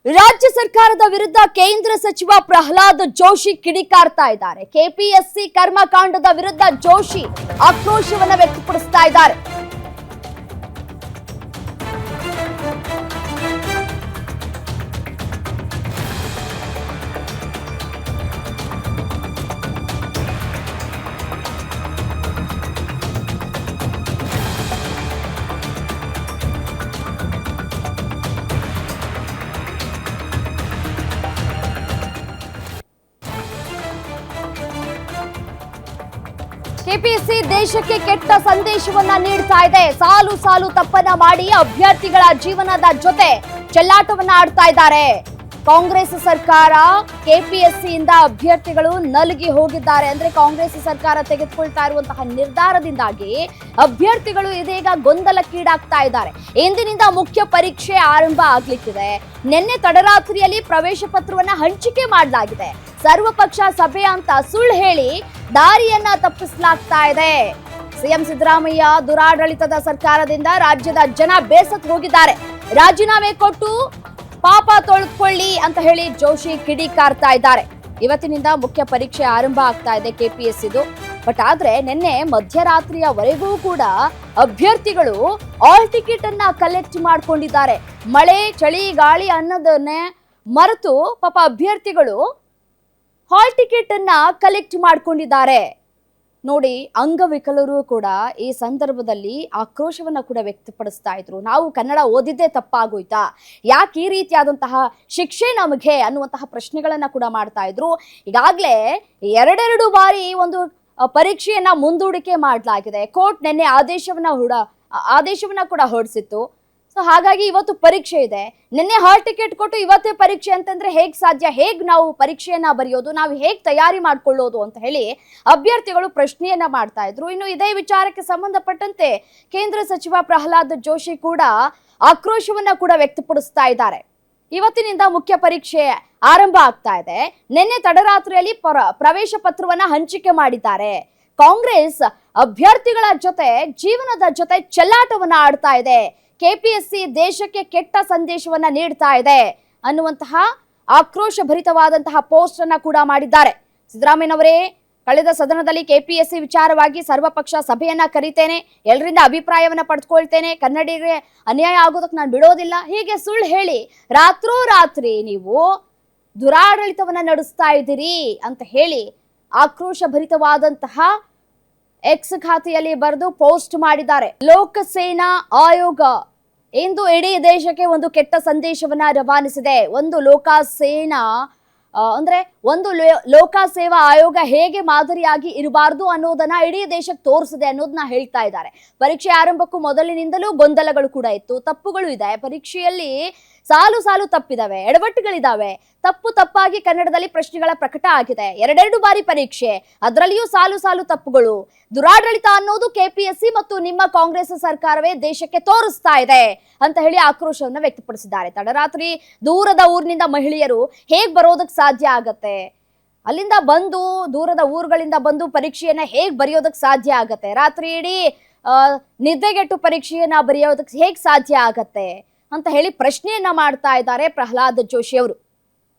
ರಾಜ್ಯ ಸರ್ಕಾರದ ವಿರುದ್ಧ ಕೇಂದ್ರ ಸಚಿವ ಪ್ರಹ್ಲಾದ್ ಜೋಶಿ ಕಿಡಿಕಾರ್ತಾ ಇದ್ದಾರೆ. ಕೆಪಿಎಸ್ಸಿ ಕರ್ಮಕಾಂಡದ ವಿರುದ್ಧ ಜೋಶಿ ಆಕ್ರೋಶವನ್ನ ವ್ಯಕ್ತಪಡಿಸ್ತಾ ಇದ್ದಾರೆ. ಕೆಪಿಎಸ್ಸಿ ದೇಶಕ್ಕೆ ಕೆಟ್ಟ ಸಂದೇಶವನ್ನ ನೀಡ್ತಾ ಇದೆ. ಸಾಲು ಸಾಲು ತಪ್ಪನ್ನ ಮಾಡಿ ಅಭ್ಯರ್ಥಿಗಳ ಜೀವನದ ಜೊತೆ ಚೆಲ್ಲಾಟವನ್ನ ಆಡ್ತಾ ಇದ್ದಾರೆ. ಕಾಂಗ್ರೆಸ್ ಸರ್ಕಾರ ಕೆಪಿಎಸ್ಸಿಯಿಂದ ಅಭ್ಯರ್ಥಿಗಳು ನಲುಗಿ ಹೋಗಿದ್ದಾರೆ. ಅಂದ್ರೆ ಕಾಂಗ್ರೆಸ್ ಸರ್ಕಾರ ತೆಗೆದುಕೊಳ್ತಾ ಇರುವಂತಹ ನಿರ್ಧಾರದಿಂದಾಗಿ ಅಭ್ಯರ್ಥಿಗಳು ಇದೀಗ ಗೊಂದಲಕ್ಕೀಡಾಗ್ತಾ ಇದ್ದಾರೆ. ಇಂದಿನಿಂದ ಮುಖ್ಯ ಪರೀಕ್ಷೆ ಆರಂಭ ಆಗ್ಲಿಕ್ಕಿದೆ. ನಿನ್ನೆ ತಡರಾತ್ರಿಯಲ್ಲಿ ಪ್ರವೇಶ ಪತ್ರವನ್ನ ಹಂಚಿಕೆ ಮಾಡಲಾಗಿದೆ. ಸರ್ವಪಕ್ಷ ಸಭೆ ಅಂತ ಸುಳ್ಳು ಹೇಳಿ ದಾರಿಯನ್ನ ತಪ್ಪಿಸಲಾಗ್ತಾ ಇದೆ. ಸಿಎಂ ಸಿದ್ದರಾಮಯ್ಯ ದುರಾಡಳಿತದ ಸರ್ಕಾರದಿಂದ ರಾಜ್ಯದ ಜನ ಬೇಸತ್ತು ಹೋಗಿದ್ದಾರೆ. ರಾಜೀನಾಮೆ ಕೊಟ್ಟು ಪಾಪ ತೊಳೆದುಕೊಳ್ಳಿ ಅಂತ ಹೇಳಿ ಜೋಶಿ ಕಿಡಿಕಾರ್ತಾ ಇದ್ದಾರೆ. ಇವತ್ತಿನಿಂದ ಮುಖ್ಯ ಪರೀಕ್ಷೆ ಆರಂಭ ಆಗ್ತಾ ಇದೆ ಕೆಪಿಎಸ್ಸಿದು. ಬಟ್ ಆದ್ರೆ ನಿನ್ನೆ ಮಧ್ಯರಾತ್ರಿಯವರೆಗೂ ಕೂಡ ಅಭ್ಯರ್ಥಿಗಳು ಆಲ್ ಟಿಕೆಟ್ ಅನ್ನ ಕಲೆಕ್ಟ್ ಮಾಡ್ಕೊಂಡಿದ್ದಾರೆ. ಮಳೆ ಚಳಿ ಗಾಳಿ ಅನ್ನೋದನ್ನೇ ಮರೆತು ಪಾಪ ಅಭ್ಯರ್ಥಿಗಳು ಹಾಲ್ ಟಿಕೆಟ್ ಅನ್ನ ಕಲೆಕ್ಟ್ ಮಾಡ್ಕೊಂಡಿದ್ದಾರೆ. ನೋಡಿ, ಅಂಗವಿಕಲರು ಕೂಡ ಈ ಸಂದರ್ಭದಲ್ಲಿ ಆಕ್ರೋಶವನ್ನ ಕೂಡ ವ್ಯಕ್ತಪಡಿಸ್ತಾ ಇದ್ರು. ನಾವು ಕನ್ನಡ ಓದಿದ್ದೇ ತಪ್ಪಾಗೋಯ್ತಾ, ಯಾಕೆ ಈ ರೀತಿಯಾದಂತಹ ಶಿಕ್ಷೆ ನಮಗೆ ಅನ್ನುವಂತಹ ಪ್ರಶ್ನೆಗಳನ್ನ ಕೂಡ ಮಾಡ್ತಾ ಇದ್ರು. ಈಗಾಗಲೇ ಎರಡೆರಡು ಬಾರಿ ಒಂದು ಪರೀಕ್ಷೆಯನ್ನ ಮುಂದೂಡಿಕೆ ಮಾಡಲಾಗಿದೆ. ಕೋರ್ಟ್ ನಿನ್ನೆ ಆದೇಶವನ್ನ ಕೂಡ ಹೊರಡಿಸಿತ್ತು. ಸೊ ಹಾಗಾಗಿ ಇವತ್ತು ಪರೀಕ್ಷೆ ಇದೆ. ನಿನ್ನೆ ಹಾಲ್ ಟಿಕೆಟ್ ಕೊಟ್ಟು ಇವತ್ತೇ ಪರೀಕ್ಷೆ ಅಂತಂದ್ರೆ ಹೇಗ್ ಸಾಧ್ಯ? ಹೇಗ್ ನಾವು ಪರೀಕ್ಷೆಯನ್ನ ಬರೆಯೋದು? ನಾವು ಹೇಗ್ ತಯಾರಿ ಮಾಡ್ಕೊಳ್ಳೋದು ಅಂತ ಹೇಳಿ ಅಭ್ಯರ್ಥಿಗಳು ಪ್ರಶ್ನೆಯನ್ನ ಮಾಡ್ತಾ ಇದ್ರು. ಇನ್ನು ಇದೇ ವಿಚಾರಕ್ಕೆ ಸಂಬಂಧಪಟ್ಟಂತೆ ಕೇಂದ್ರ ಸಚಿವ ಪ್ರಹ್ಲಾದ್ ಜೋಶಿ ಕೂಡ ಆಕ್ರೋಶವನ್ನ ಕೂಡ ವ್ಯಕ್ತಪಡಿಸ್ತಾ ಇದ್ದಾರೆ. ಇವತ್ತಿನಿಂದ ಮುಖ್ಯ ಪರೀಕ್ಷೆ ಆರಂಭ ಆಗ್ತಾ ಇದೆ. ನಿನ್ನೆ ತಡರಾತ್ರಿಯಲ್ಲಿ ಪ್ರವೇಶ ಪತ್ರವನ್ನ ಹಂಚಿಕೆ ಮಾಡಿದ್ದಾರೆ. ಕಾಂಗ್ರೆಸ್ ಅಭ್ಯರ್ಥಿಗಳ ಜೊತೆ ಜೀವನದ ಜೊತೆ ಚೆಲ್ಲಾಟವನ್ನ ಆಡ್ತಾ ಇದೆ. ಕೆಪಿಎಸ್ಸಿ ದೇಶಕ್ಕೆ ಕೆಟ್ಟ ಸಂದೇಶವನ್ನ ನೀಡ್ತಾ ಇದೆ ಅನ್ನುವಂತಹ ಆಕ್ರೋಶ ಭರಿತವಾದಂತಹ ಪೋಸ್ಟ್ ಅನ್ನ ಕೂಡ ಮಾಡಿದ್ದಾರೆ. ಸಿದ್ದರಾಮಯ್ಯನವರೇ, ಕಳೆದ ಸದನದಲ್ಲಿ ಕೆಪಿಎಸ್ಸಿ ವಿಚಾರವಾಗಿ ಸರ್ವಪಕ್ಷ ಸಭೆಯನ್ನ ಕರೀತೇನೆ, ಎಲ್ಲರಿಂದ ಅಭಿಪ್ರಾಯವನ್ನ ಪಡೆದುಕೊಳ್ತೇನೆ, ಕನ್ನಡಿಗರಿಗೆ ಅನ್ಯಾಯ ಆಗೋದಕ್ಕೆ ನಾನು ಬಿಡೋದಿಲ್ಲ, ಹೀಗೆ ಸುಳ್ಳು ಹೇಳಿ ರಾತ್ರೋರಾತ್ರಿ ನೀವು ದುರಾಡಳಿತವನ್ನ ನಡೆಸ್ತಾ ಇದ್ದೀರಿ ಅಂತ ಹೇಳಿ ಆಕ್ರೋಶ ಭರಿತವಾದಂತಹ ಎಕ್ಸ್ ಖಾತೆಯಲ್ಲಿ ಬರೆದು ಪೋಸ್ಟ್ ಮಾಡಿದ್ದಾರೆ. ಲೋಕಸೇನಾ ಆಯೋಗ ಇಂದು ಇಡೀ ದೇಶಕ್ಕೆ ಒಂದು ಕೆಟ್ಟ ಸಂದೇಶವನ್ನ ರವಾನಿಸಿದೆ. ಒಂದು ಲೋಕಸೇವಾ ಆಯೋಗ ಹೇಗೆ ಮಾದರಿಯಾಗಿ ಇರಬಾರ್ದು ಅನ್ನೋದನ್ನ ಇಡೀ ದೇಶಕ್ಕೆ ತೋರಿಸಿದೆ ಅನ್ನೋದನ್ನ ಹೇಳ್ತಾ ಇದ್ದಾರೆ. ಪರೀಕ್ಷೆ ಆರಂಭಕ್ಕೂ ಮೊದಲಿನಿಂದಲೂ ಗೊಂದಲಗಳು ಕೂಡ ಇತ್ತು, ತಪ್ಪುಗಳು ಇದೆ. ಪರೀಕ್ಷೆಯಲ್ಲಿ ಸಾಲು ಸಾಲು ತಪ್ಪಿದಾವೆ, ಎಡವಟ್ಟುಗಳಿದಾವೆ. ತಪ್ಪಾಗಿ ಕನ್ನಡದಲ್ಲಿ ಪ್ರಶ್ನೆಗಳ ಪ್ರಕಟ ಆಗಿದೆ. ಎರಡೆರಡು ಬಾರಿ ಪರೀಕ್ಷೆ, ಅದರಲ್ಲಿಯೂ ಸಾಲು ಸಾಲು ತಪ್ಪುಗಳು. ದುರಾಡಳಿತ ಅನ್ನೋದು ಕೆಪಿಎಸ್ಸಿ ಮತ್ತು ನಿಮ್ಮ ಕಾಂಗ್ರೆಸ್ ಸರ್ಕಾರವೇ ದೇಶಕ್ಕೆ ತೋರಿಸ್ತಾ ಇದೆ ಅಂತ ಹೇಳಿ ಆಕ್ರೋಶವನ್ನ ವ್ಯಕ್ತಪಡಿಸಿದ್ದಾರೆ. ತಡರಾತ್ರಿ ದೂರದ ಊರಿನಿಂದ ಮಹಿಳೆಯರು ಹೇಗ್ ಬರೋದಕ್ಕೆ ಸಾಧ್ಯ ಆಗತ್ತೆ? ಅಲ್ಲಿಂದ ಬಂದು ದೂರದ ಊರುಗಳಿಂದ ಬಂದು ಪರೀಕ್ಷೆಯನ್ನ ಹೇಗ್ ಬರೆಯೋದಕ್ಕೆ ಸಾಧ್ಯ ಆಗತ್ತೆ? ರಾತ್ರಿ ಇಡೀ ನಿದ್ದೆಗೆಟ್ಟು ಪರೀಕ್ಷೆಯನ್ನ ಬರೆಯೋದಕ್ಕೆ ಹೇಗ್ ಸಾಧ್ಯ ಆಗತ್ತೆ ಅಂತ ಹೇಳಿ ಪ್ರಶ್ನೆಯನ್ನ ಮಾಡ್ತಾ ಇದ್ದಾರೆ ಪ್ರಹ್ಲಾದ್ ಜೋಶಿ ಅವರು.